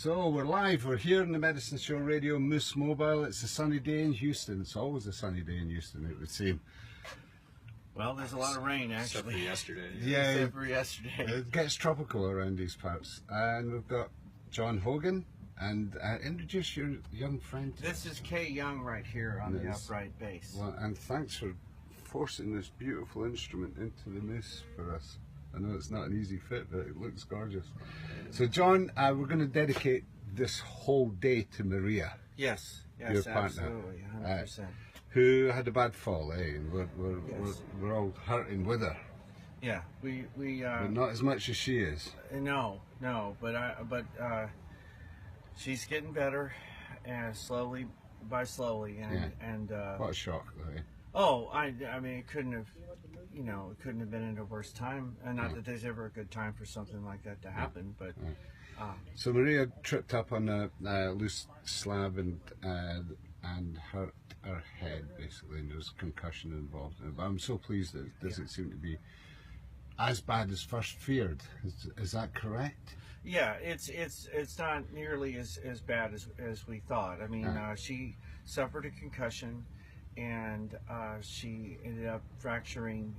So we're live, we're here in the Medicine Show Radio, Moose Mobile. It's a sunny day in Houston. It's always a sunny day in Houston, it would seem. Well, there's a lot of rain actually. Except for yesterday. Yeah, Except for yesterday. it gets tropical around these parts. And we've got Jon Hogan, and introduce your young friend. This is Kay Young right here on the upright bass. Well, and thanks for forcing this beautiful instrument into the Moose for us. I know it's not an easy fit, but it looks gorgeous. So Jon, we're going to dedicate this whole day to Maria. Yes, your partner, absolutely, 100%. Who had a bad fall, eh? And Yes. we're all hurting with her. Yeah, we But not as much as she is. no, but she's getting better, and slowly by slowly, and What a shock, though, eh? oh, I mean, it couldn't have been in a worse time, and not that there's ever a good time for something like that to happen, but. So Maria tripped up on a loose slab and hurt her head, basically, and there was concussion involved in it. But I'm so pleased that it doesn't seem to be as bad as first feared. Is that correct? Yeah, it's not nearly as bad as we thought. I mean, she suffered a concussion, and she ended up fracturing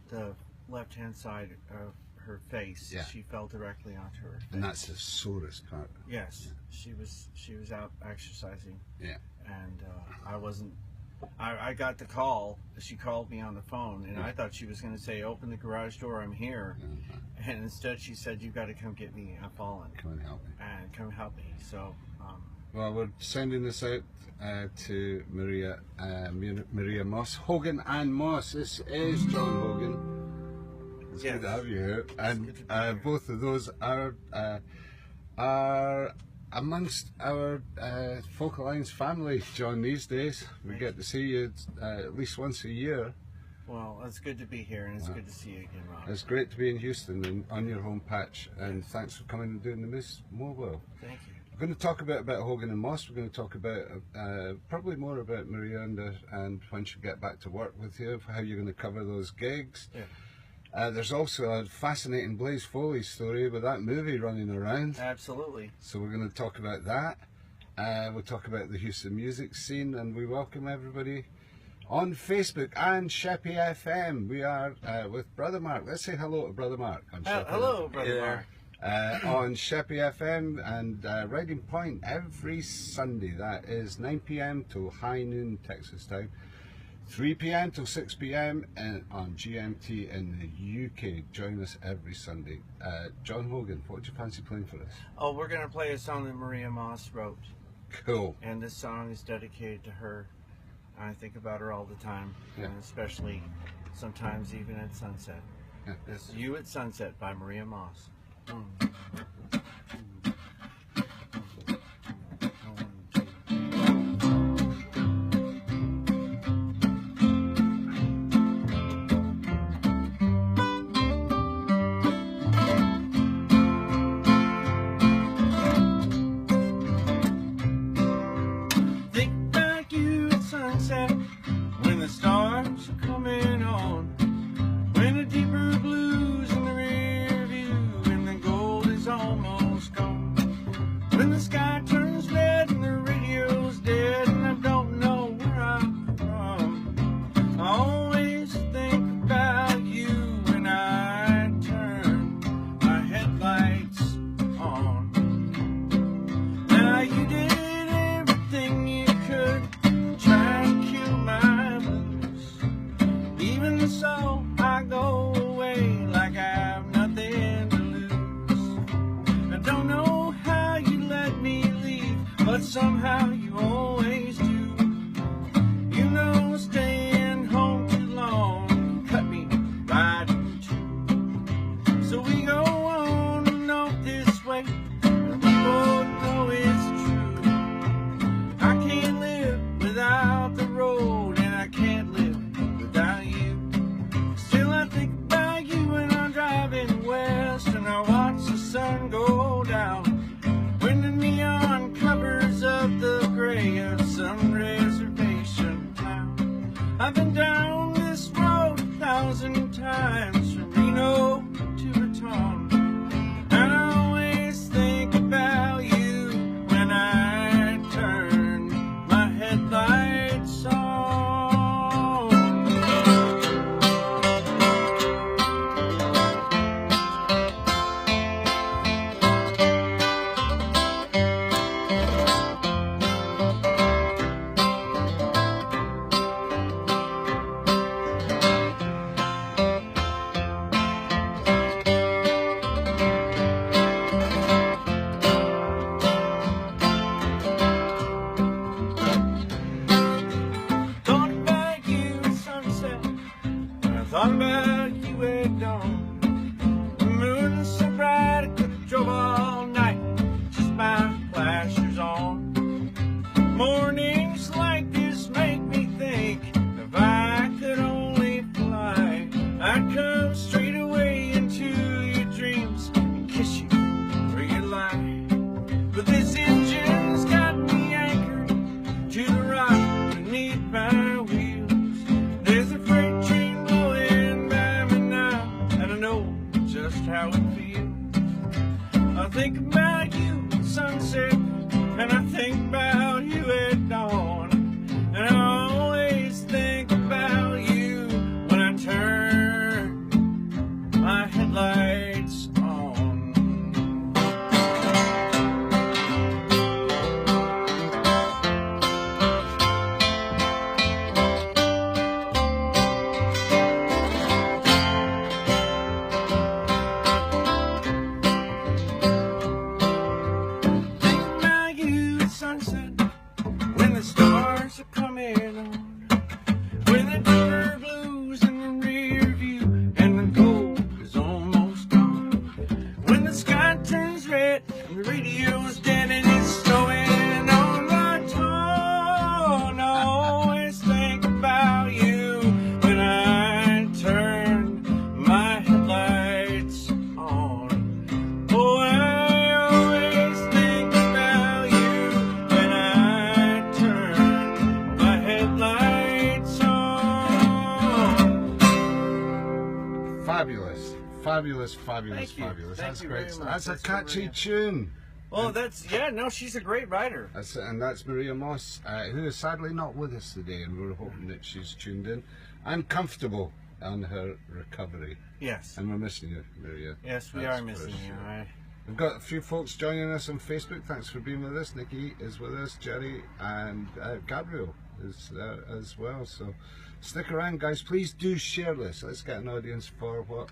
the left-hand side of her face. Yeah. She fell directly onto her face. And that's the sorest part. Yes, she was out exercising. Yeah. And I wasn't. I got the call. She called me on the phone, and I thought she was going to say, "Open the garage door, I'm here." And instead, she said, "You've got to come get me. I've fallen. Come and help me." And come help me. So. Well, we're sending this out to Maria Moss, Hogan and Moss. This is Jon Hogan. It's good to have you here, and both of those are amongst our Folk Alliance family, Jon. These days, we get to see you at least once a year. Well, it's good to be here, and it's good to see you again, Rob. It's great to be in Houston and on your home patch, and thanks for coming and doing the Moose Mobile. Thank you. We're going to talk about Hogan and Moss. We're going to talk about probably more about Maria and when she'll get back to work with you, how you're going to cover those gigs. Yeah. There's also a fascinating Blaze Foley story with that movie running around. Absolutely. So we're going to talk about that. We'll talk about the Houston music scene, and we welcome everybody on Facebook and Sheppy FM. We are with Brother Mark. Let's say hello to Brother Mark. Hello, Brother Mark. On Sheppy FM and Riding Point every Sunday. That is 9 p.m. till high noon Texas time, 3 p.m. till 6 p.m. on GMT in the UK. Join us every Sunday. Jon Hogan, what would you fancy playing for us? Oh, we're going to play a song that Maria Moss wrote. Cool. And this song is dedicated to her. I think about her all the time, and especially sometimes even at sunset. This is You at Sunset by Maria Moss. Think about you at sunset when the stars are coming on, when the deeper blues in the rear view and the gold is almost gone, when the sky turns red and the radio's dead and I don't know where I'm from. I always think about you when I turn my headlights on. Now you did everything you could try to kill my blues. Even so, I go away like I have nothing to lose. I don't know how you let me leave, but somehow you always do. You know, staying home too long cut me right in two. So we go on and on this way, and we both know it's true. I can't live without the road, and I can't live without you. Still I think about you when I'm driving west, and I watch the sun go down, when the neon covers up the gray of some reservation town. I've been down this road 1,000 times, from Reno to Raton, and I always think about you think about you at sunset, and I think about you at dawn, and I always think about you when I turn my headlights on. Think about you at sunset, when the stars are coming on, when the deeper blues in the rear view and the gold is almost gone, when the sky turns red and the radio's dead and it's snowing on my tone. I always think about you when I turn my headlights on. Oh, I always think about you when I turn my headlights on. Fabulous, fabulous, fabulous, Thank you. fabulous. Thank That's you great. very much. That's a That's catchy really- tune. Well, no, she's a great writer. That's Maria Moss, who is sadly not with us today, and we're hoping that she's tuned in and comfortable on her recovery. Yes. And we're missing you, Maria. Yes, we That's are missing for you. sure. We've got a few folks joining us on Facebook. Thanks for being with us. Nikki is with us, Jerry, and Gabriel is there as well. So stick around, guys. Please do share this. Let's get an audience for what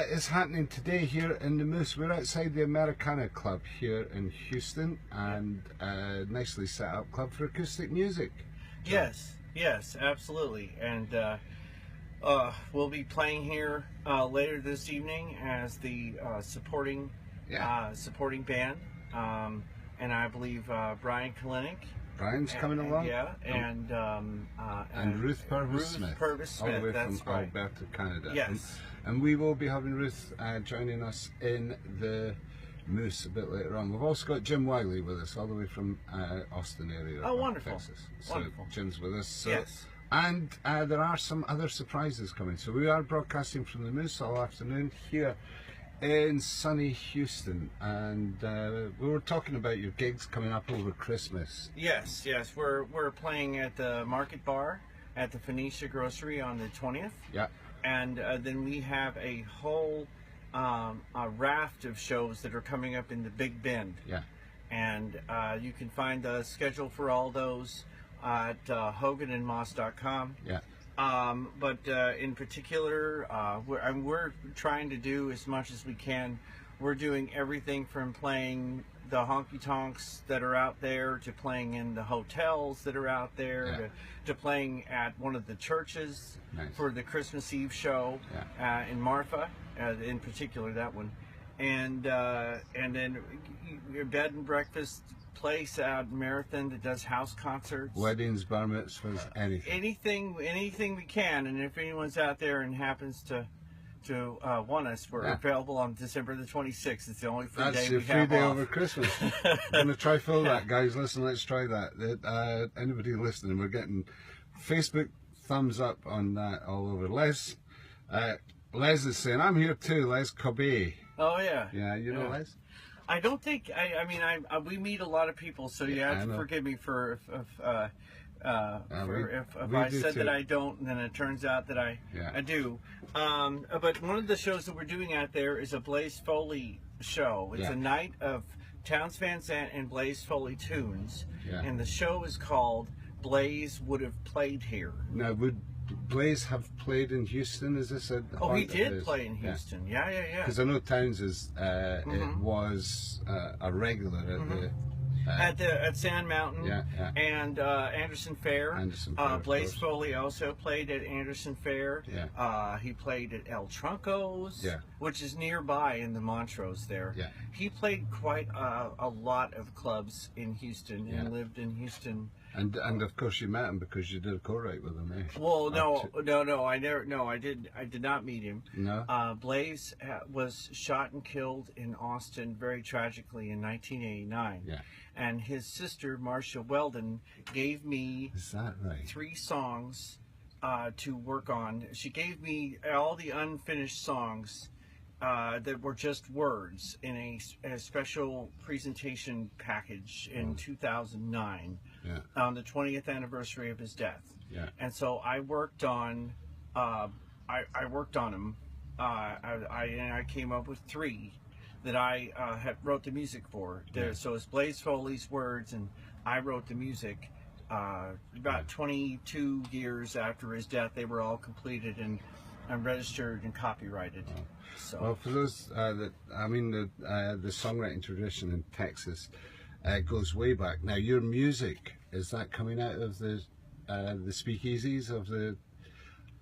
is happening today here in the Moose. We're outside the Americana Club here in Houston, and a nicely set up club for acoustic music. Yes, absolutely. And we'll be playing here later this evening as the supporting band. And I believe Brian Kalinick. Brian's coming along. Yeah, and Ruth Purvis-Smith, all the way that's from right. Alberta, Canada. Yes. And we will be having Ruth joining us in the Moose a bit later on. We've also got Jim Wiley with us, all the way from Austin area. Oh, of wonderful. Texas. So Wonderful. Jim's with us. So, Yes. And there are some other surprises coming. So we are broadcasting from the Moose all afternoon here in sunny Houston, and we were talking about your gigs coming up over Christmas. Yes. We're playing at the Market Bar at the Phoenicia Grocery on the 20th. Yeah. And then we have a whole a raft of shows that are coming up in the Big Bend. Yeah. And you can find the schedule for all those at hoganandmoss.com. Yeah. But in particular, we're trying to do as much as we can. We're doing everything from playing the honky tonks that are out there to playing in the hotels that are out there to playing at one of the churches for the Christmas Eve show in Marfa, in particular that one, and then your bed and breakfast place out in Marathon that does house concerts, Weddings, bar mitzvahs, anything. anything we can. And if anyone's out there and happens to want us, we're available on December the 26th. It's the only free That's day your we free have day off. over Christmas. I'm going to try fill that, guys. Listen, let's try that. Anybody listening, we're getting Facebook thumbs up on that all over. Les is saying, I'm here too, Les Kobe. Oh yeah. Yeah, you know Les? I don't think we meet a lot of people, so you have to forgive me for if I said that I don't, and then it turns out that I do. But one of the shows that we're doing out there is a Blaze Foley show. It's a night of Townes Van Sant and Blaze Foley tunes, and the show is called Blaze Would Have Played Here. Now, would Blaze have played in Houston? Is this a Oh, he did play in Houston. Yeah. Because I know Townes is it was a regular at the at Sand Mountain and Anderson Fair. Blaze Foley also played at Anderson Fair. He played at El Trunco's, which is nearby in the Montrose there. He played quite a lot of clubs in Houston and lived in Houston. And of course you met him because you did a co-write with him, eh? Well, I did not meet him. No. Blaze was shot and killed in Austin very tragically in 1989. And his sister, Marcia Weldon, gave me 3 songs to work on. She gave me all the unfinished songs that were just words in a special presentation package in 2009 on the 20th anniversary of his death. Yeah. And so I worked on I worked on them. I came up with 3 that I had wrote the music for. So it's Blaze Foley's words, and I wrote the music. About 22 years after his death, they were all completed and registered and copyrighted. So, well, for those the songwriting tradition in Texas goes way back. Now, your music, is that coming out of the speakeasies of the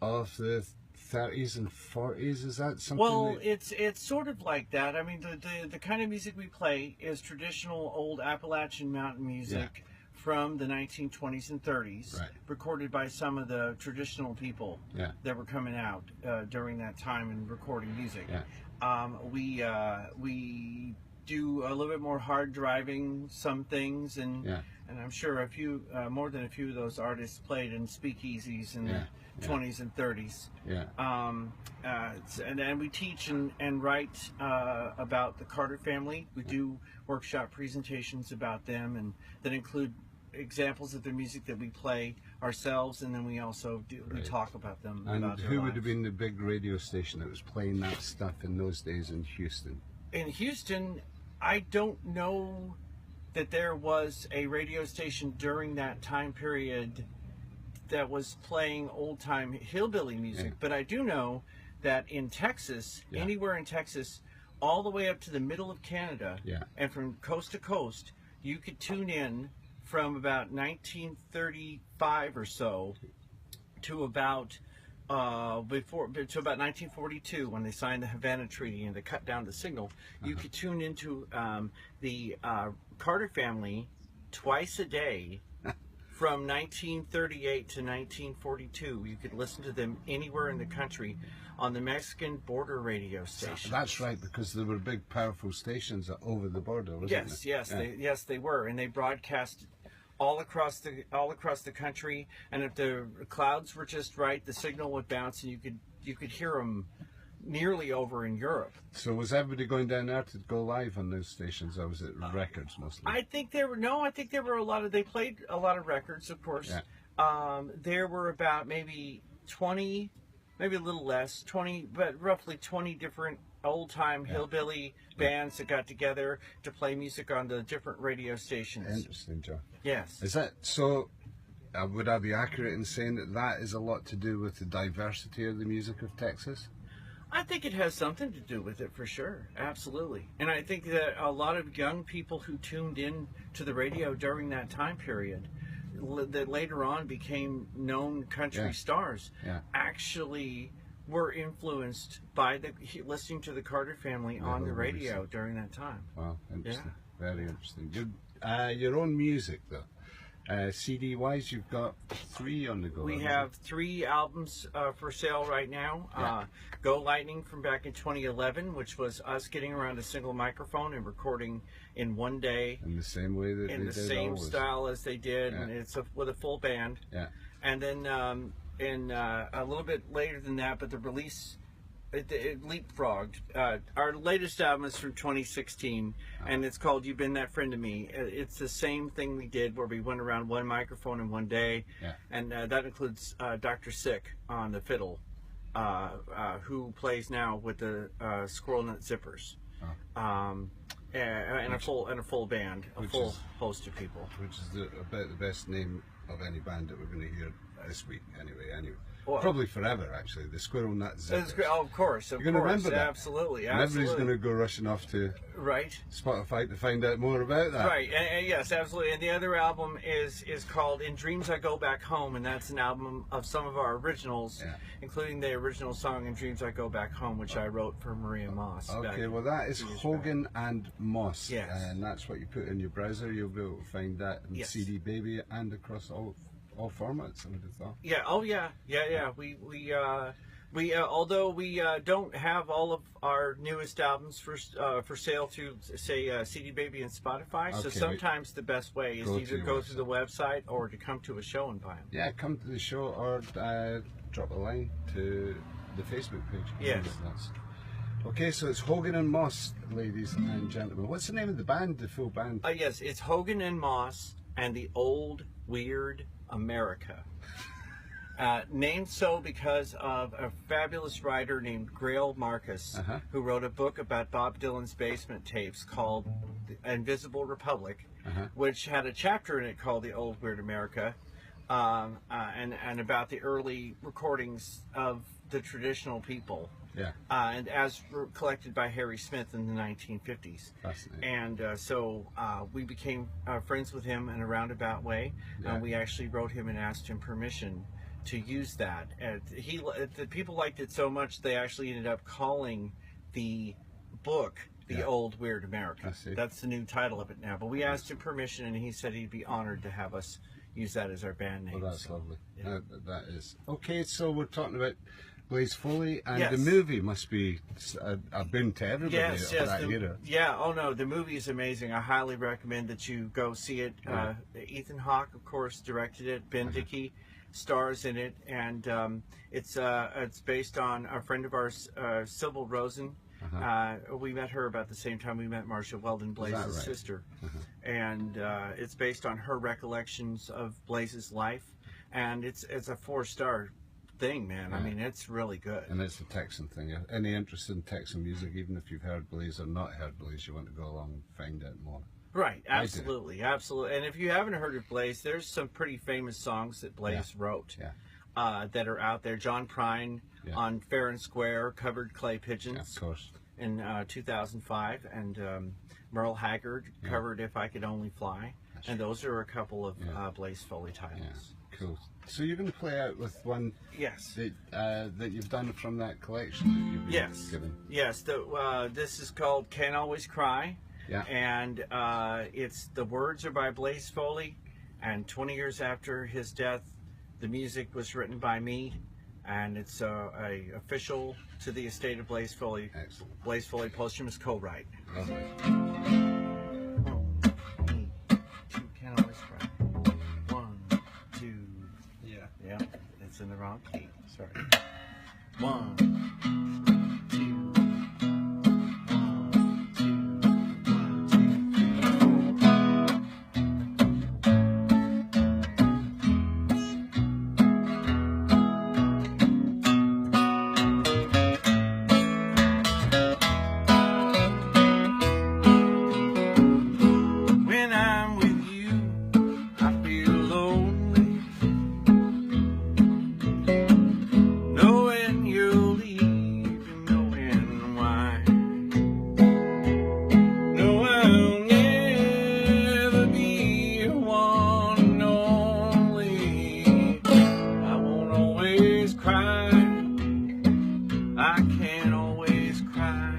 30s and 40s? Is that something? Well, it's sort of like that. I mean, the kind of music we play is traditional old Appalachian mountain music from the 1920s and 30s, recorded by some of the traditional people that were coming out during that time and recording music. We do a little bit more hard driving some things, and I'm sure more than a few of those artists played in speakeasies in the 20s and 30s. And we teach and write about the Carter family. We do workshop presentations about them, and that include examples of the music that we play ourselves, and then we also we talk about them. And about their who would lives. have been the big radio station that was playing that stuff in those days in Houston? In Houston, I don't know that there was a radio station during that time period that was playing old-time hillbilly music, but I do know that in Texas, anywhere in Texas, all the way up to the middle of Canada, and from coast to coast, you could tune in from about 1935 or so to about 1942, when they signed the Havana Treaty and they cut down the signal. You could tune into the Carter family twice a day from 1938 to 1942. You could listen to them anywhere in the country on the Mexican border radio station. That's right, because there were big, powerful stations over the border, wasn't there? Yes, they were, and they broadcast all across the country. And if the clouds were just right, the signal would bounce, and you could hear them nearly over in Europe. So was everybody going down there to go live on those stations, or was it records mostly? I think there were they played a lot of records, of course. There were about maybe 20, maybe a little less, 20, but roughly 20 different old-time hillbilly bands that got together to play music on the different radio stations. Interesting, Joe. Yes. Is that so? Would I be accurate in saying that is a lot to do with the diversity of the music of Texas? I think it has something to do with it, for sure. Absolutely. And I think that a lot of young people who tuned in to the radio during that time period, that later on became known country stars, actually were influenced by listening to the Carter family on the radio during that time. Wow, interesting. Very interesting. Your own music, though. CD-wise, you've got 3 on the go. We have 3 albums for sale right now. Go Lightning from back in 2011, which was us getting around a single microphone and recording in one day. In the same way that in the same style as they did, and it's with a full band. And then a little bit later than that, but the release, it leapfrogged. Our latest album is from 2016, and it's called You've Been That Friend to Me. It's the same thing we did, where we went around one microphone in one day, and that includes Dr. Sick on the fiddle, who plays now with the Squirrel Nut Zippers, and a full band, a full host of people. Which is about the best name of any band that we're going to hear this week, anyway. Well, probably forever, actually. The Squirrel Nut Zippers. Of course. You're going to remember that. Absolutely. And everybody's going to go rushing off to Spotify to find out more about that. Right. And yes, absolutely. And the other album is called In Dreams I Go Back Home, and that's an album of some of our originals, including the original song In Dreams I Go Back Home, which I wrote for Maria Moss. Okay, well, that is Hogan and Moss. Yes. And that's what you put in your browser. You'll be able to find that in CD Baby and across all formats, I would have thought. Yeah. Oh, yeah. We although we don't have all of our newest albums for sale through, say, CD Baby and Spotify. So sometimes the best way is either go through the website or to come to a show and buy them. Yeah, come to the show or drop a line to the Facebook page. Yes. Okay, so it's Hogan and Moss, ladies and gentlemen. What's the name of the band, the full band? Yes, it's Hogan and Moss and the Old Weird America. Named so because of a fabulous writer named Grail Marcus, who wrote a book about Bob Dylan's basement tapes called The Invisible Republic, which had a chapter in it called The Old Weird America, and about the early recordings of the traditional people. Yeah. And as collected by Harry Smith in the 1950s. Fascinating. And so we became friends with him in a roundabout way. Yeah. We actually wrote him and asked him permission to use that. And the people liked it so much they actually ended up calling the book The Old Weird America. I see. That's the new title of it now. But we asked him permission, and he said he'd be honored to have us use that as our band name. Well, that's lovely. Yeah. That is. Okay, so we're talking about Blaze Foley, and Yes. the movie must be a boon to everybody Yes, of that era. yeah. Oh no, the movie is amazing. I highly recommend that you go see it. Ethan Hawke, of course, directed it. Ben Dickey stars in it, and it's based on a friend of ours, Sybil Rosen. We met her about the same time we met Marcia Weldon, Blaze's right? sister, and it's based on her recollections of Blaze's life, and it's a 4-star thing, man. I mean, it's really good. And it's the Texan thing. Any interest in Texan music, even if you've heard Blaze or not heard Blaze, you want to go along and find out more. Right, absolutely, absolutely. And if you haven't heard of Blaze, there's some pretty famous songs that Blaze wrote that are out there. John Prine on Fair and Square covered Clay Pigeons Of course. in 2005, and Merle Haggard covered If I Could Only Fly. And those are a couple of Blaze Foley titles. Yeah, cool. So you're going to play out with one Yes. that you've done from that collection that you've been given. Yes. This is called Can't Always Cry. Yeah. And the words are by Blaze Foley, and 20 years after his death, the music was written by me, and it's a official to the estate of Blaze Foley. Excellent. Blaze Foley posthumous co-write. Lovely. 1, 2, Can't Always Cry. 1, 2. Yeah. It's in the wrong key. Sorry. 1, 2. 1, 2. 1, 2, 3, 4. When I'm with you, I feel lonely, knowing you'll leave and knowing why. No, I'll never be one and only. I won't always cry. I can't always cry,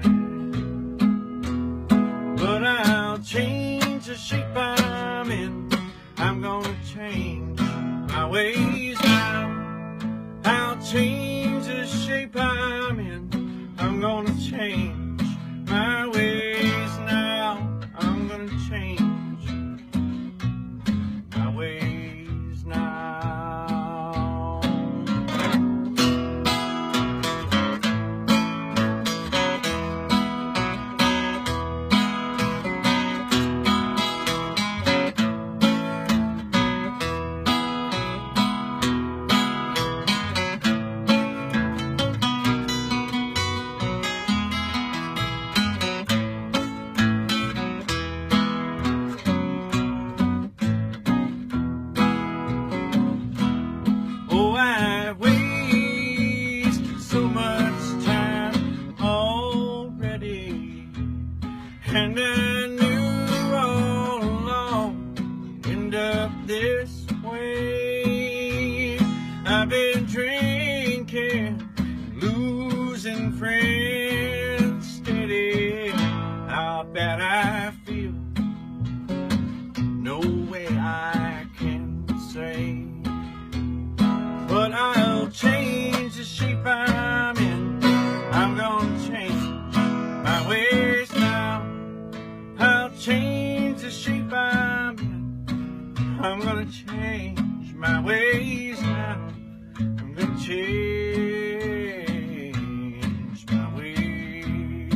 but I'll change the shape I'm in. I'm gonna change my ways now. I'll change the shape I'm in. I'm gonna change my ways now. I'm gonna change my ways now. Oh, I wasted so much time already, and I knew all along end up this way. I've been drinking, losing friends steady. How bad I feel, no way I can say. But I'll change the shape I'm in. I'm gonna change my ways now. I'll change the shape I'm in. I'm gonna change my ways now. I'm gonna change my ways.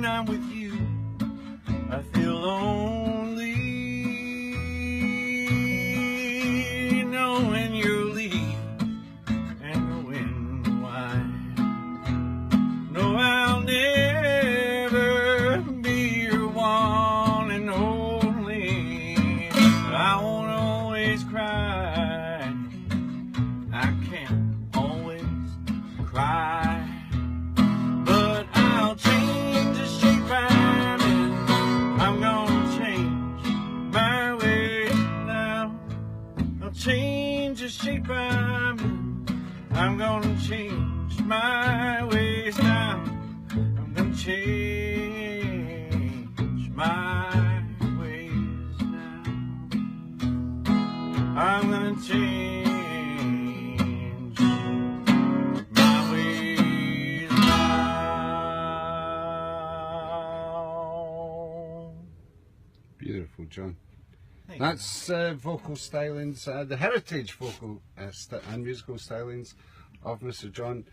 when I'm with you, I feel lonely. Knowing you'll leave and knowing why. No, I'll never be your one and only. I won't always cry. I can't always cry. But I'll change the shape I'm in. I'm gonna change my ways now. I'll change the shape I'm in. I'm gonna change my ways now. I'm gonna change my ways now. I'm gonna change my ways now. Beautiful, John. Thank you. That's vocal stylings, the heritage vocal and musical stylings of Mr. Jon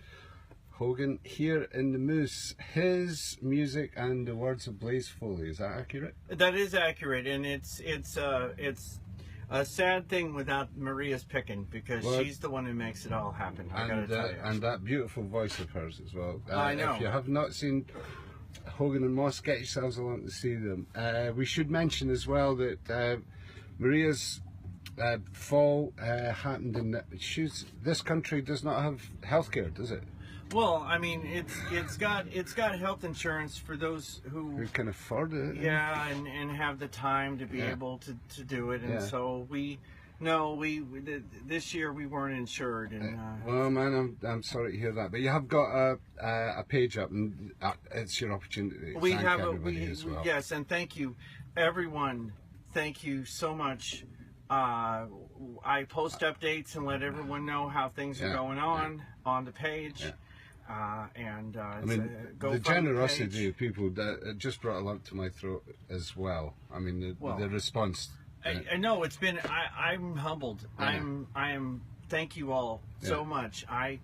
Hogan here in the Moose. His music and the words of Blaze Foley. Is that accurate? That is accurate, and it's a sad thing without Maria's picking, because Well, she's the one who makes it all happen. I gotta tell you. And that beautiful voice of hers as well. I know. If you have not seen Hogan and Moss, get yourselves along to see them. We should mention as well that Maria's fall happened in this country does not have healthcare, does it? Well, I mean, it's got health insurance for those Who who can afford it? yeah, and have the time to be Yeah. able to do it, and Yeah. so this year we weren't insured, and Well, man, I'm sorry to hear that, but you have got a page up, and it's your opportunity to we thank have everybody as well. yes, and thank you, everyone. Thank you so much. I post updates and let everyone know how things are Yeah, going on the page. Yeah. And I it's mean, a the GoFundMe generosity page. of people that just brought a lump to my throat as well. I mean, Well, the response. I know it's been. I'm humbled. Yeah. I am. Thank you all so Yeah. much. I'm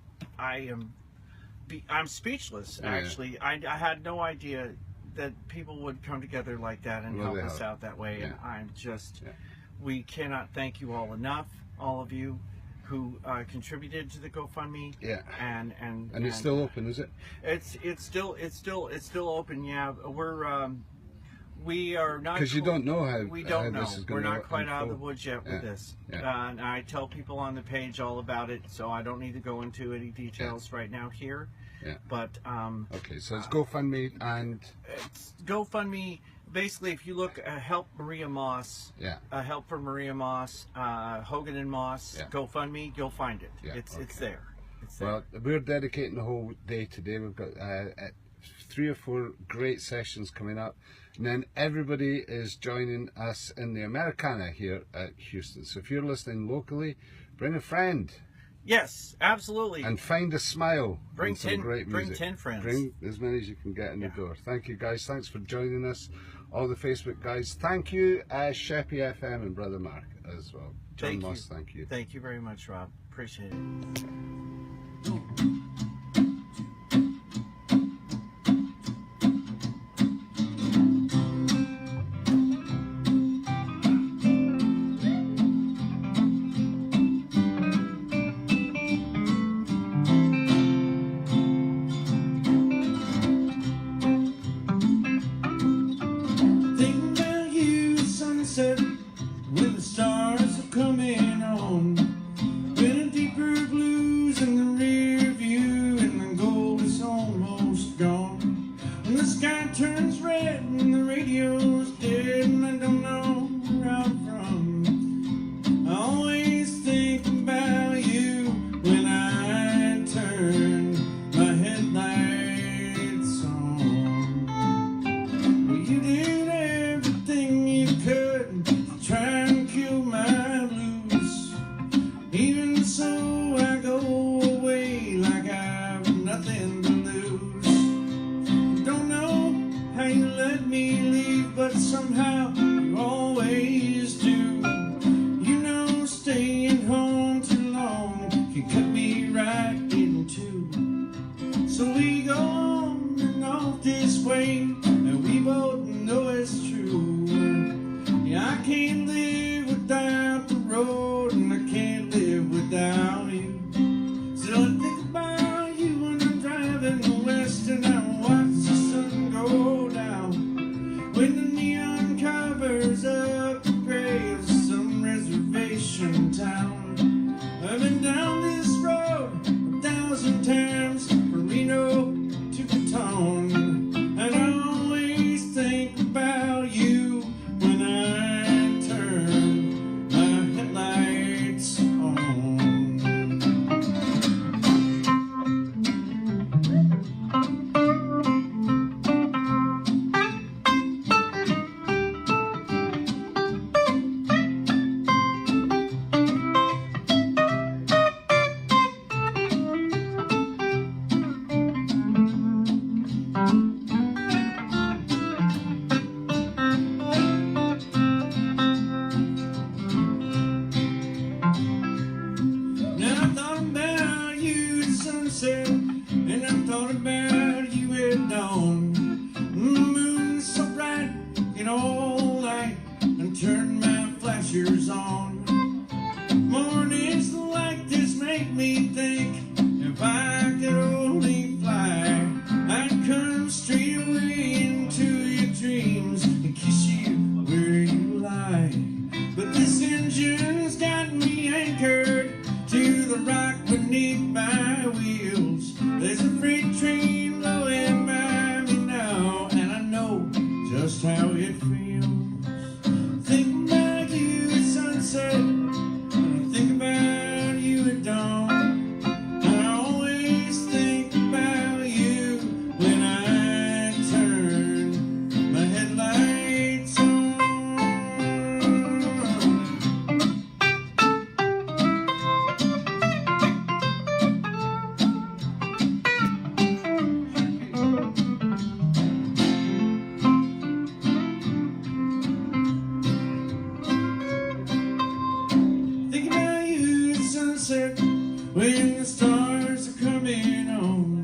speechless. Yeah. Actually, I had no idea that people would come together like that and Well, help they us have. out that way. And Yeah. I'm just. Yeah. We cannot thank you all enough. All of you who contributed to the GoFundMe. Yeah. And It's still open, is it? It's still open. Yeah, we are not. Because you don't know how. We don't how know. This is We're gonna not quite out of the unfold. woods yet Yeah. with this. Yeah. And I tell people on the page all about it, so I don't need to go into any details right now here. Yeah. But Okay, so it's GoFundMe and it's GoFundMe. Basically, if you look, help Maria Moss, yeah. help for Maria Moss, Hogan and Moss, Yeah. GoFundMe, you'll find it. Yeah, It's okay. there. It's there. Well, we're dedicating the whole day today. We've got 3 or 4 great sessions coming up, and then everybody is joining us in the Americana here at Houston. So if you're listening locally, bring a friend Yes, absolutely. and find a smile. Bring and some 10 great bring music. 10 friends. Bring as many as you can get in the door. Thank you guys. Thanks for joining us. All the Facebook guys. Thank you, Sheppy FM and Brother Mark as well. Jon Thank you. Moss, thank you. Thank you very much, Rob. Appreciate it. Think about you, sunset, when the stars are coming on. When a deeper blues in the rear view and the gold is almost gone. When the sky turns red and the radio's dead and I don't know where I'm from. I always think about you when I turn my headlights on. Well, you did everything you could to try and kill my blues. Even so, I go away like I've nothing to lose. Don't know how you let me leave, but somehow you always do. You know, staying home too long can cut me right in two. So we go on and off this way. we both know it's true. Yeah, I can't live without the road, and I can't live without you. Still I think about you when I'm driving west, and I watch the sun go down. When the neon covers up the grave of some reservation town. I've been down this road 1,000 times, from Reno to Patone, and I always think about you when I turn my headlights on. Now I thought about you at sunset, and I thought about you at dawn. The moon's so bright, in all light, and turn my flashers on. Mornings like this make me think, if I could only fly, I'd come straight away into your dreams and kiss you where you lie. But this engine's got me anchored to the rock beneath my wheels. There's a freight train blowing by me now, and I know just how it feels. Think about you at sunset, and I think about you at dawn. I always think about you when I turn my headlights on. Think about you at sunset, when the stars are coming on,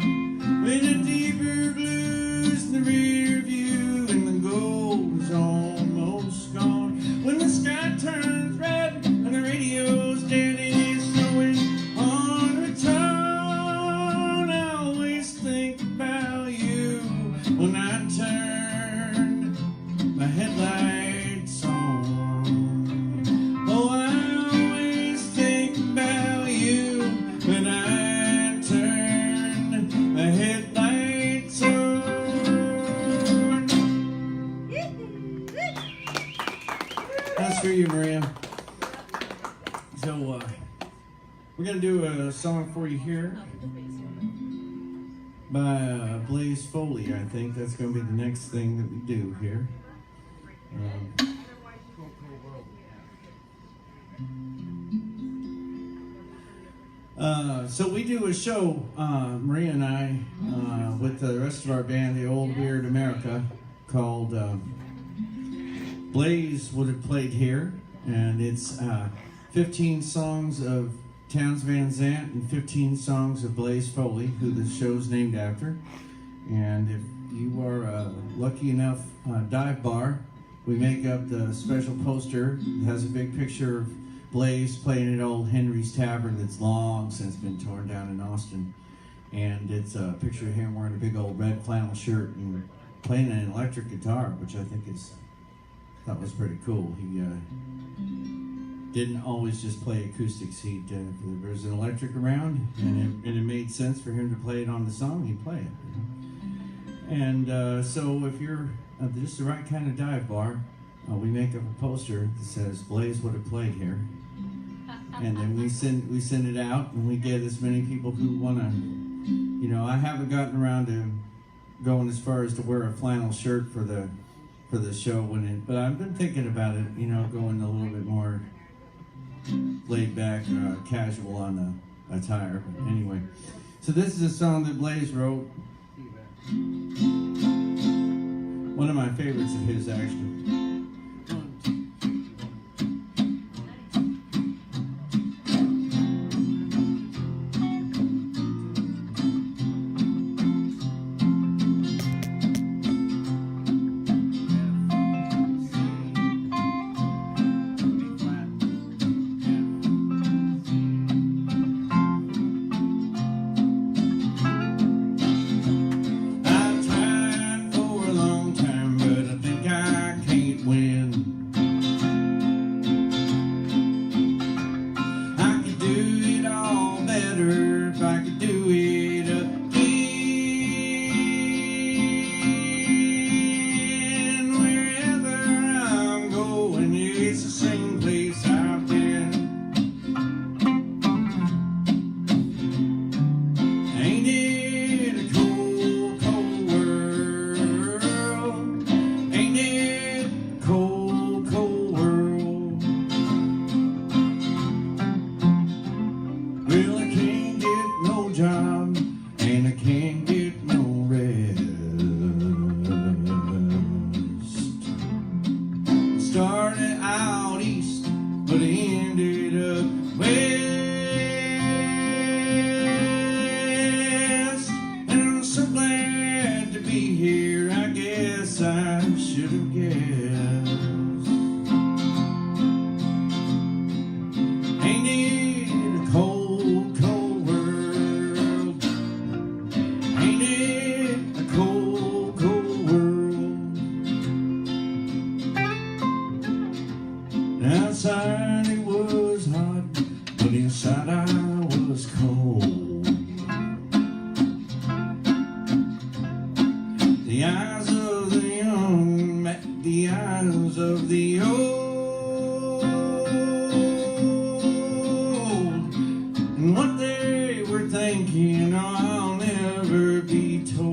when the deeper blues in the rear view and the gold is almost gone, when the sky turns red and the radio's dead and it's snowing on return. I always think about you when I turn my headlights on. Oh, I always think about you when I turn my headlights on. That's for you, Maria. So, we're going to do a song for you here by Blaze Foley. I think that's going to be the next thing that we do here. So we do a show, Maria and I, with the rest of our band, the Old Weird America, called Blaze Would Have Played Here, and it's 15 songs of Townes Van Zandt and 15 songs of Blaze Foley, who the show's named after. And if you are lucky enough, dive bar, we make up the special poster. It has a big picture of Blaze playing at Old Henry's Tavern that's long since been torn down in Austin. And it's a picture of him wearing a big old red flannel shirt and playing an electric guitar, which I thought was pretty cool. He didn't always just play acoustics. There was an electric around, and it made sense for him to play it on the song. He'd play it. And so if you're just the right kind of dive bar, we make up a poster that says Blaze Would Have Played Here, and then we send it out, and we get as many people who want to. I haven't gotten around to going as far as to wear a flannel shirt for the show but I've been thinking about it. Going a little bit more laid back, casual on the attire. But anyway, so this is a song that Blaze wrote. One of my favorites of his, actually. outside it was hot, but inside I was cold. The eyes of the young met the eyes of the old, and what they were thinking I'll never be told.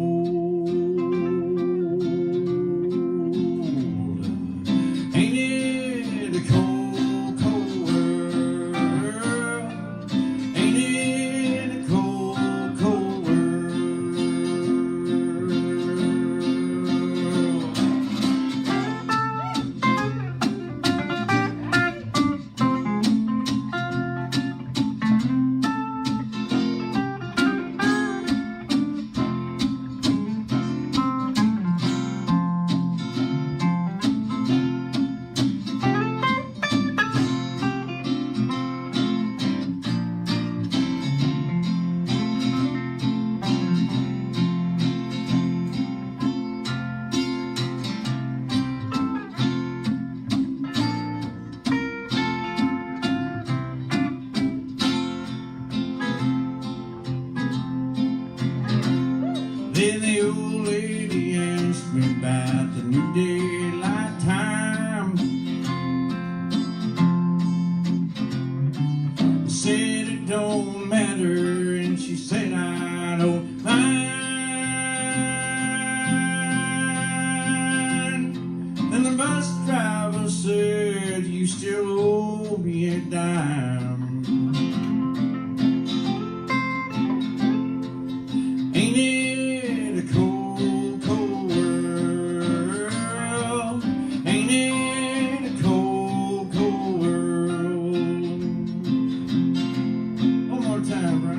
Ain't it a cold, cold world? Ain't it a cold, cold world? Then the old lady asked me about the new daylight time. I said it don't matter, and she said I don't mind. And the bus driver said you still owe me a dime. Ain't it a cold, cold world? Ain't it a cold, cold world? One more time, Brian.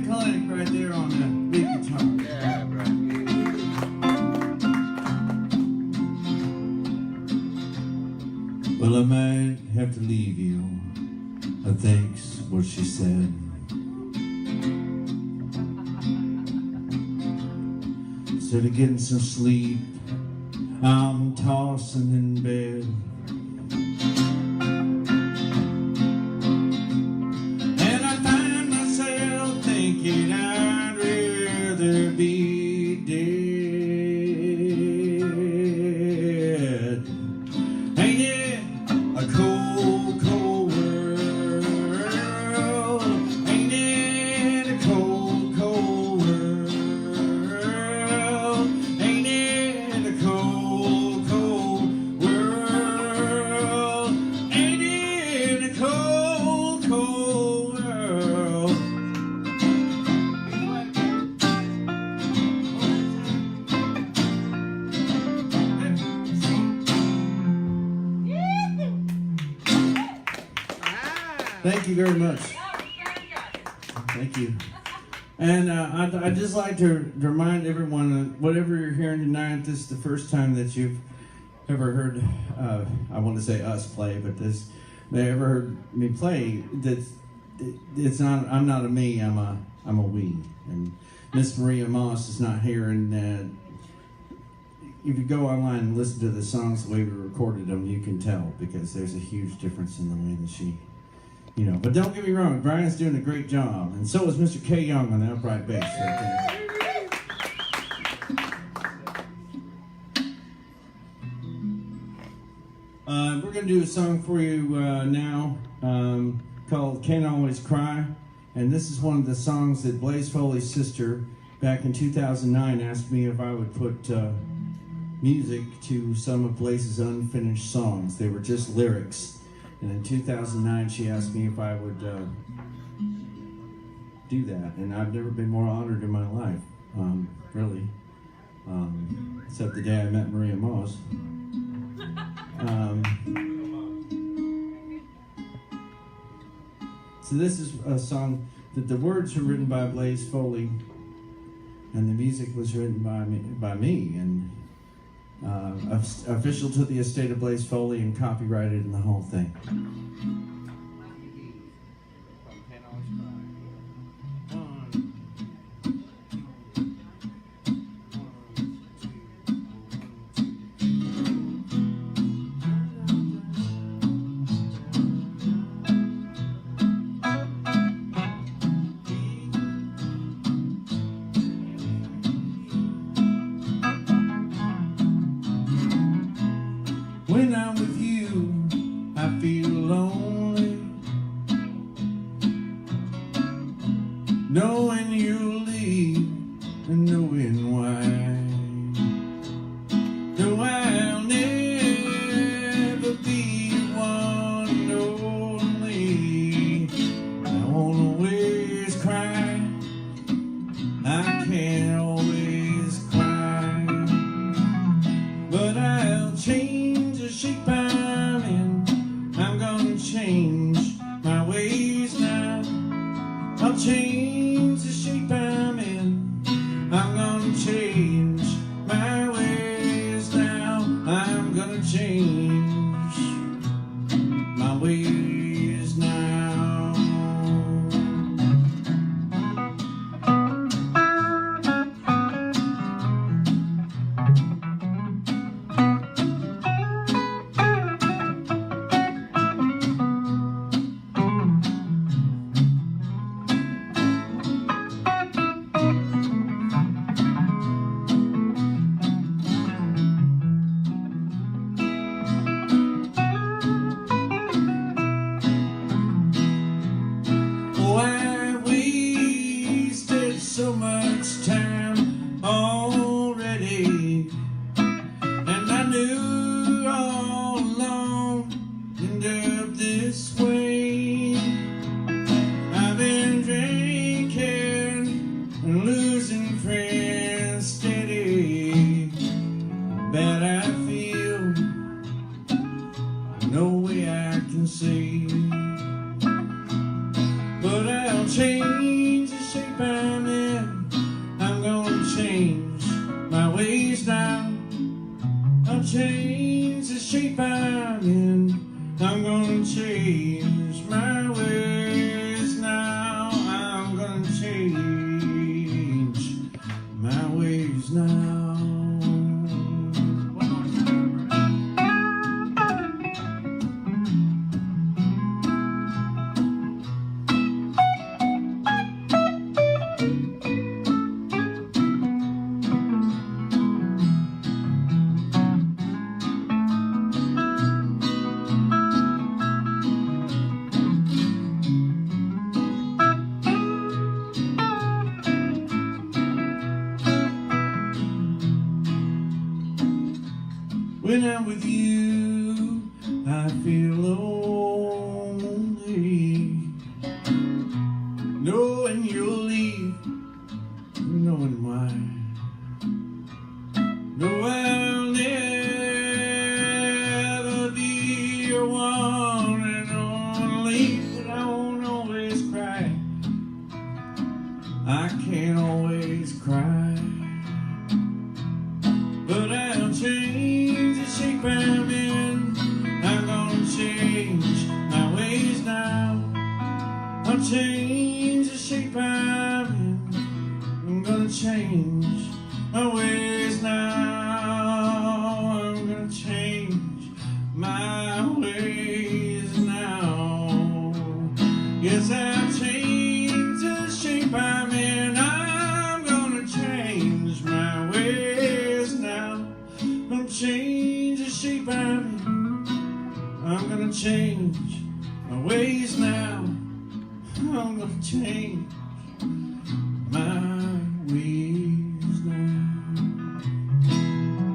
Clinic right there on that big guitar. Yeah, bro. Well, I might have to leave you. I think's what she said. Instead of getting some sleep, I'm tossing in bed. And I find myself thinking I'd rather be dead. Ain't it a cold, cold world? Ain't it a cold, cold world? Ain't it a cold, cold world? Ain't it a cold, cold world? Thank you very much. Thank you. And I'd just like to remind everyone that whatever you're hearing tonight, this is the first time that you've ever heard, I want to say us play, but they ever heard me play. It's not. I'm not a me. I'm a we. And Miss Maria Moss is not here. And if you go online and listen to the songs the way we recorded them, you can tell because there's a huge difference in the way that she. You know, but don't get me wrong, Brian's doing a great job, and so is Mr. K. Young on the upright bass right there. We're going to do a song for you now called Can't Always Cry, and this is one of the songs that Blaze Foley's sister, back in 2009, asked me if I would put music to some of Blaze's unfinished songs. They were just lyrics. And in 2009, she asked me if I would do that, and I've never been more honored in my life. really. Except the day I met Maria Moss. So this is a song that the words were written by Blaze Foley, and the music was written by me, and official to the estate of Blaze Foley and copyrighted in the whole thing. When I'm with you, I feel lonely, knowing you'll leave and knowing why. No, I'll never be one and only. I won't always cry, I can't always cry, but I'll change the shape I'm in. I'm gonna change my ways now. I'll change the shape I'm in. I'm gonna change my ways now. I'm gonna change my ways now. Oh, I wasted so much time already, and I knew all along end up this way. I've been drinking and losing friends steady. Bad I feel, no way I can see. But I'll change the shape I'm in. I'm gonna change my ways now. I'll change the shape I'm in. I'm gonna change my ways now. I'm gonna change my ways now. When I'm with you, I feel lonely, knowing you'll leave, knowing why. No, I'll never be your one and only, but I won't always cry. I can't always cry, but I'll change the shape I'm in. I'm gonna change my ways now. I'll change the shape I'm in. I'm gonna change my ways now. I'm gonna change my ways now. Yes, I'll change the shape I'm in. I'm gonna change my ways now. I'm change the shape I'm in. I'm gonna change my ways now. I'm gonna change my ways now.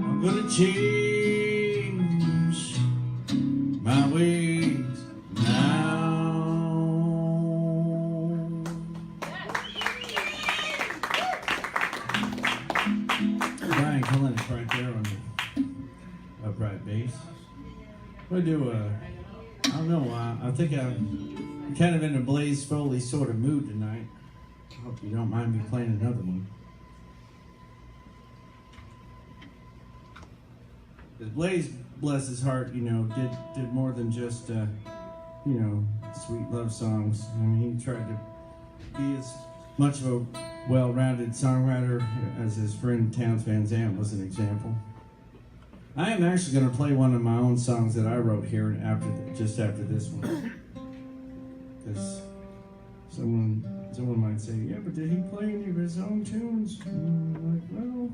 I'm gonna change my ways now. to do I don't know, I think I'm kind of in a Blaze Foley sort of mood tonight. I hope you don't mind me playing another one. Blaze, bless his heart, you know, did more than just, you know, sweet love songs. I mean, he tried to be as much of a well-rounded songwriter as his friend Townes Van Zandt was an example. I am actually going to play one of my own songs that I wrote here just after this one, because someone might say, yeah, but did he play any of his own tunes? And I'm like, well.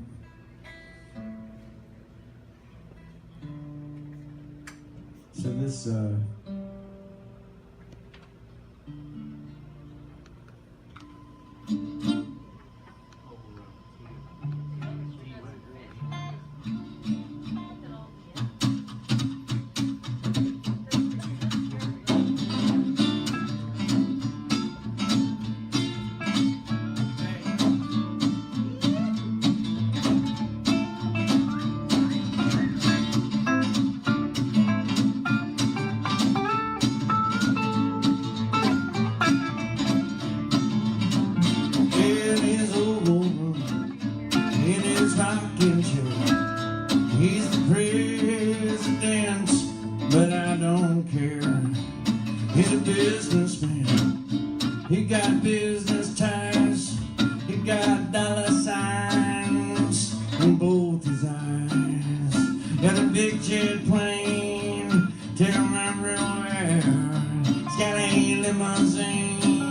So this he's the president, but I don't care. He's a businessman, he got business ties, he got dollar signs in both his eyes. Got a big jet plane, take him everywhere. He's got a limousine,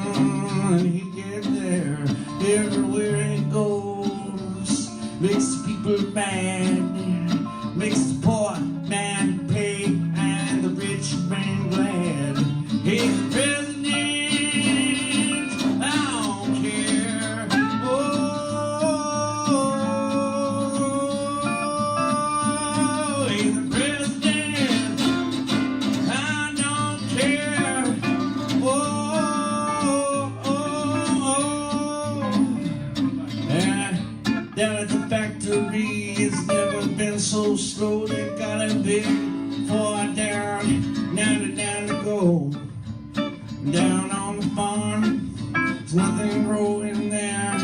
and he gets there everywhere he goes. Makes the people mad, makes the poor man pay, and the rich man glad. He's the president, I don't care. Oh, he's the president, I don't care. And down at the factory, it's never been so slow. They got a big four down to go. Down on the farm, there's nothing growing there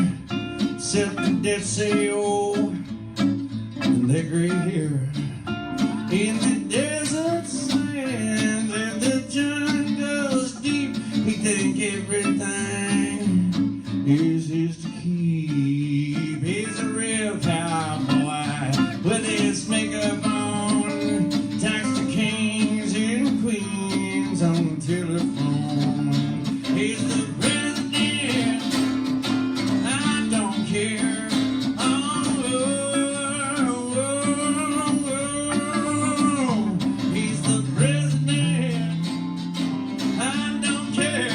except the dead CO and their gray hair. In the desert sands and the jungle's deep, he think everything is his to keep. He's a real cowboy with his makeup on, talks to kings and queens on the telephone. He's the president, I don't care. He's the president, I don't care.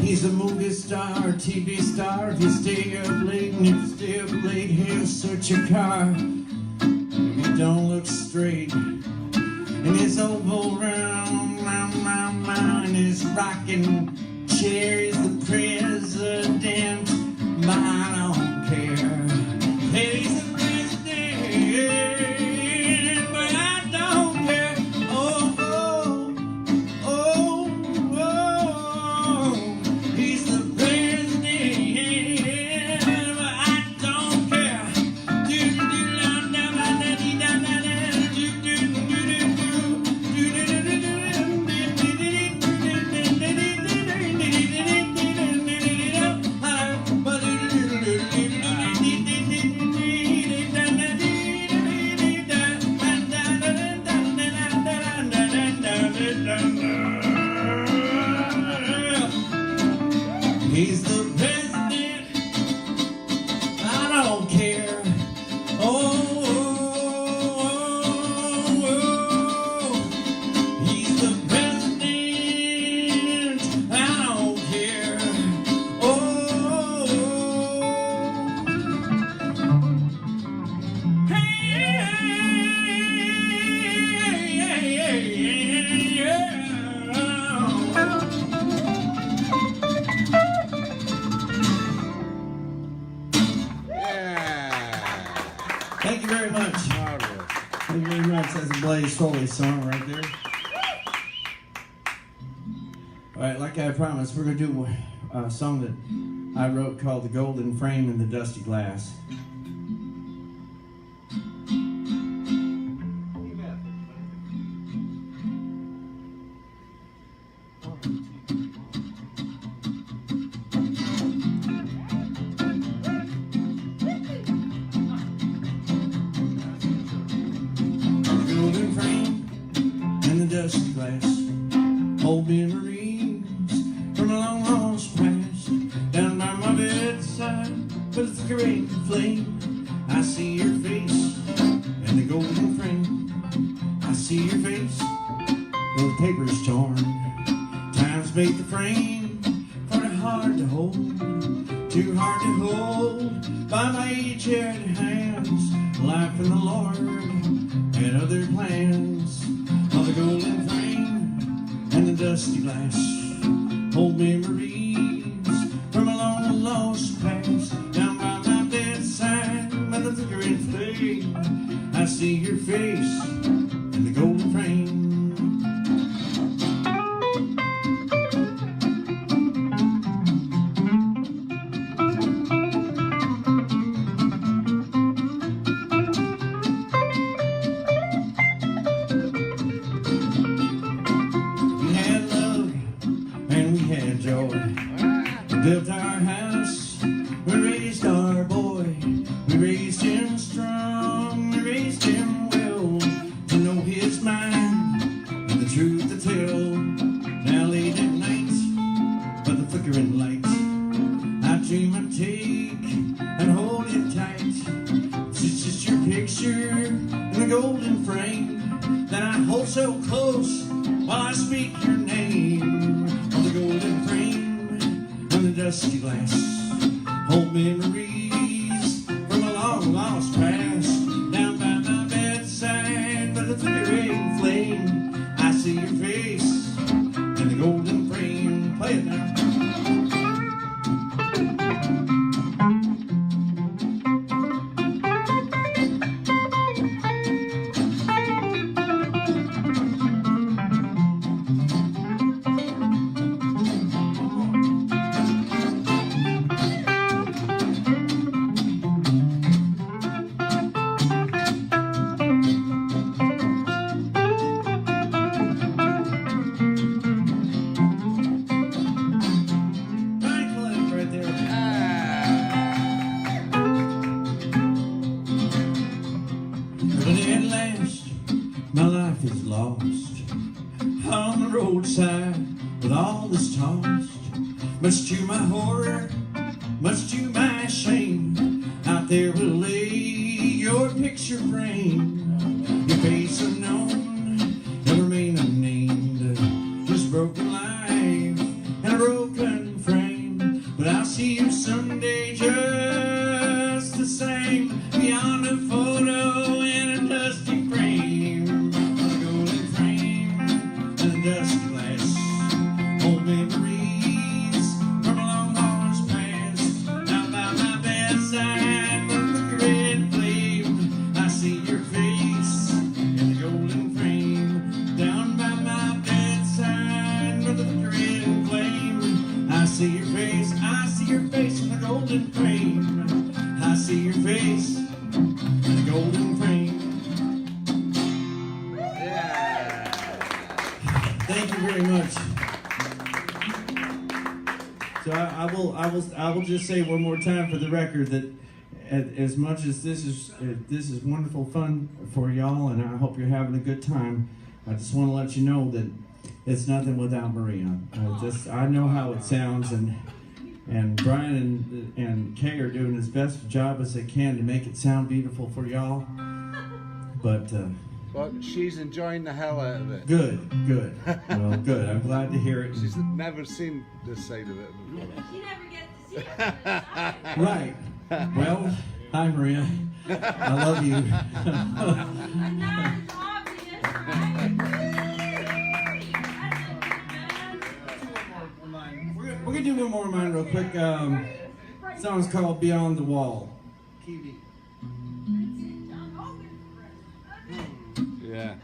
He's a movie star, TV star. If you stay up late, and if you stay up late, he'll search your car. If you don't look straight, and his oval round, and his rocking chair is the president. I don't care. He's the president, but I don't care. He's the president, but I don't care. He's the president, I don't care. Oh, he's the president, I don't care. Oh, thank you very much. Marvelous. Thank you very much. That's a Blaze Foley song right there. All right, like I promised, we're going to do a song that I wrote called The Golden Frame and the Dusty Glass. Golden frame and the dusty glass, old memories from a long lost past. Down by my bedside, with a flickering flame, I see your face in the golden frame. I see your face, though the paper's torn. Times make the frame kinda hard to hold, too hard to hold by my aged hands. Life in the Lord and other plans of the golden frame and the dusty glass, old memories from a long lost past. Down by my bedside, by the flickering flame, I see your face in the golden frame. Built our house, we raised our boy, we raised him strong, we raised him well, to know his mind and the truth to tell. Now late at night, by the flickering light, I dream and take and hold it tight. It's just your picture in the golden frame that I hold so close while I speak your name. On the golden frame and the dusty glass, old memories from a long lost past. Down by my bedside, by the flickering flame, I see your face in the golden frame. Play it now. My life is lost on the roadside with all that's tossed. Much to my horror, much to my shame, out there will lay your picture frame. Your face unknown, your remain unnamed, just broken life and a broken frame. But I'll see you someday just the same, beyond a photo in a dusty frame. Dusty glass, old memories from a long lost past. Down by my bedside, by the flickering flame, I see your face in the golden frame. Down by my bedside, by the flickering flame, I see your face. I see your face in the golden frame. I see your face in the golden frame. Thank you very much. So I will just say one more time for the record that as much as this is wonderful fun for y'all, and I hope you're having a good time, I just want to let you know that it's nothing without Maria. I know how it sounds, and And Brian and Kay are doing as best a job as they can to make it sound beautiful for y'all. But she's enjoying the hell out of it. good. Well, good. I'm glad to hear it. She's never seen this side of it before. She never gets to see it from the side. Right. Well, hi Maria. I love you. I'm not as obvious, right? We're gonna do one more of mine real quick. Song's called Beyond the Wall. Kiwi. Jon Hogan. Yeah.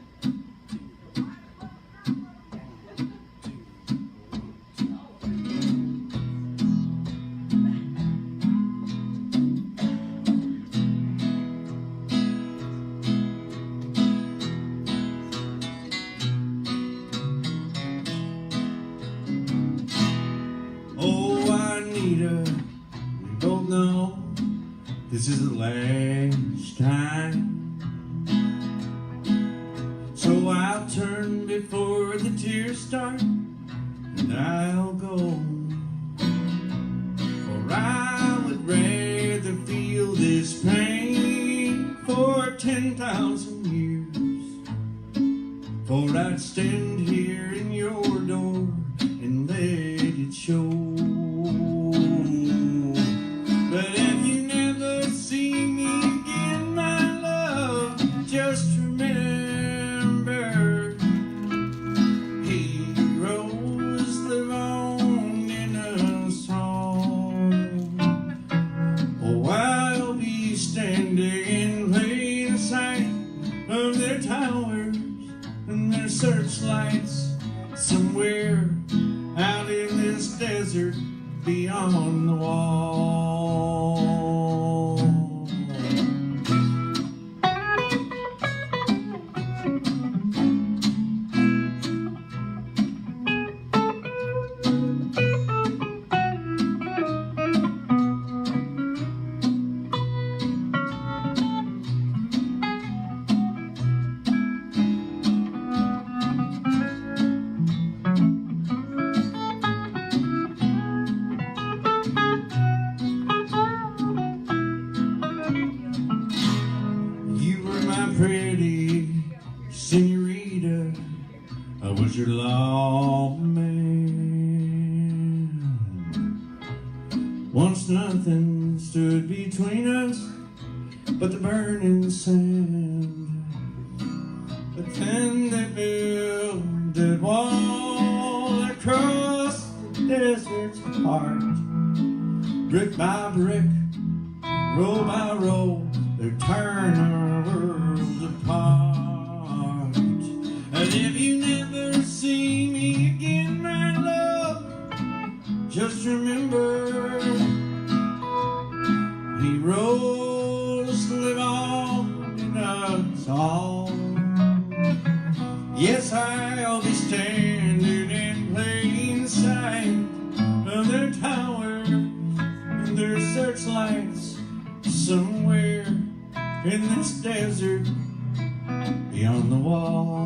This is the last time, so I'll turn before the tears start, and I'll go, for I would rather feel this pain for 10,000 years, for I'd stand here in your door and let it show. But if you never see me again, my love, just remember, heroes live on in a song. Oh, I'll be standing in plain sight of their towers and their searchlights, somewhere out in this desert beyond the wall. Pretty senorita, I was your lawman. Once nothing stood between us but the burning sand. But then they built that wall across the desert's heart. Brick by brick, row by row, they're turning our world apart. And if you never see me again, my love, just remember, heroes live on in us all. Yes, I'll be standing in plain sight of their towers and their searchlights, somewhere in this desert beyond the wall.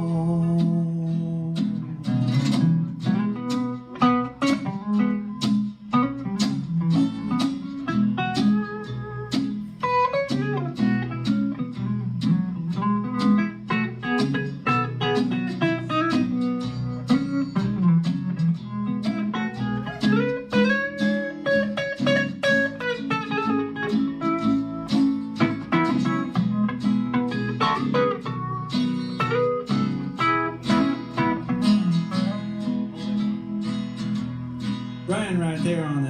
Brian right there on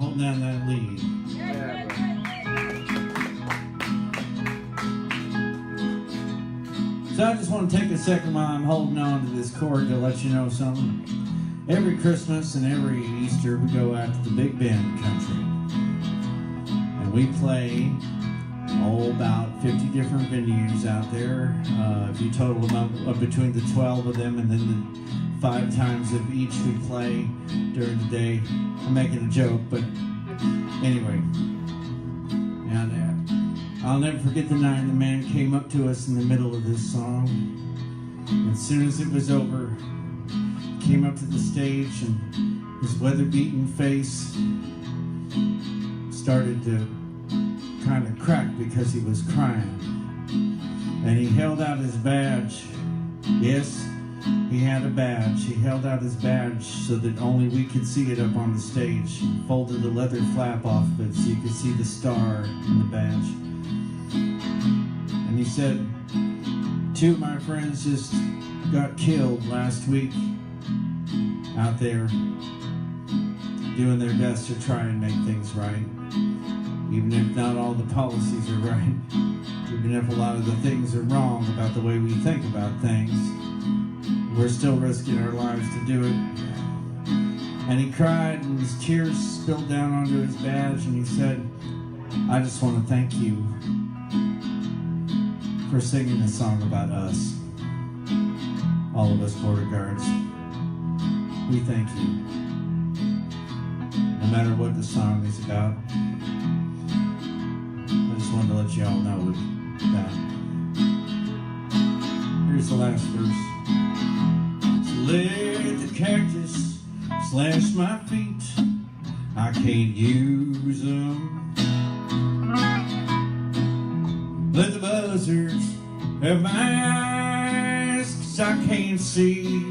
holding down that lead. So I just want to take a second while I'm holding on to this chord to let you know something. Every Christmas and every Easter we go out to the Big Bend country. And we play about 50 different venues out there. If you total them up between the 12 of them and then the 5 times of each we play during the day. I'm making a joke, but anyway. And I'll never forget the night the man came up to us in the middle of this song. As soon as it was over, he came up to the stage and his weather-beaten face started to kind of crack because he was crying. And he held out his badge. Yes, he had a badge. He held out his badge so that only we could see it up on the stage. He folded the leather flap off of it so you could see the star and the badge. And he said, 2 of my friends just got killed last week out there doing their best to try and make things right. Even if not all the policies are right, even if a lot of the things are wrong about the way we think about things, we're still risking our lives to do it. And he cried and his tears spilled down onto his badge and he said, I just want to thank you for singing a song about us. All of us border guards. We thank you. No matter what the song is about. I just wanted to let you all know that. Here's the last verse. Let the cactus slash my feet. I can't use them. Let the buzzards have my eyes, 'cause I can't see.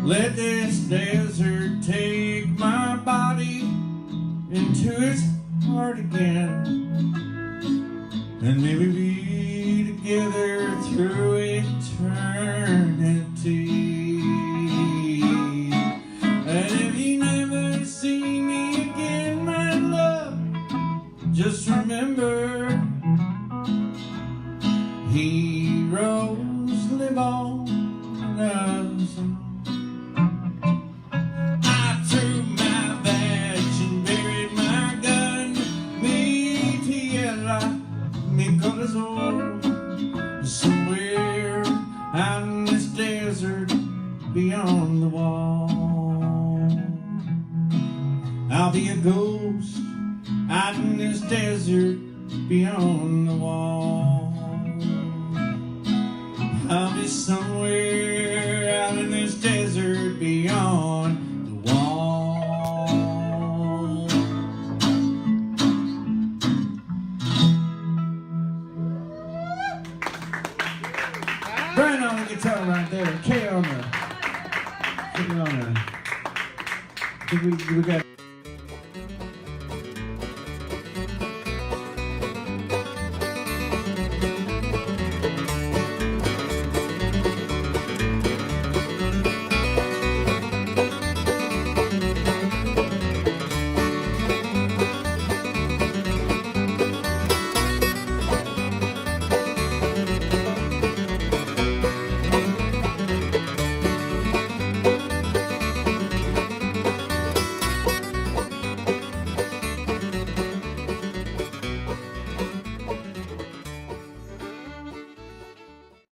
Let this desert take my body into its heart again, and maybe be together through eternity. And if you never see me again, my love, just remember, heroes live on in us. Somewhere out in this desert beyond the wall, I'll be a ghost out in this desert beyond the wall. I'll be somewhere out in this desert beyond the wall. Brian on the guitar right there, Kay on the, I think we got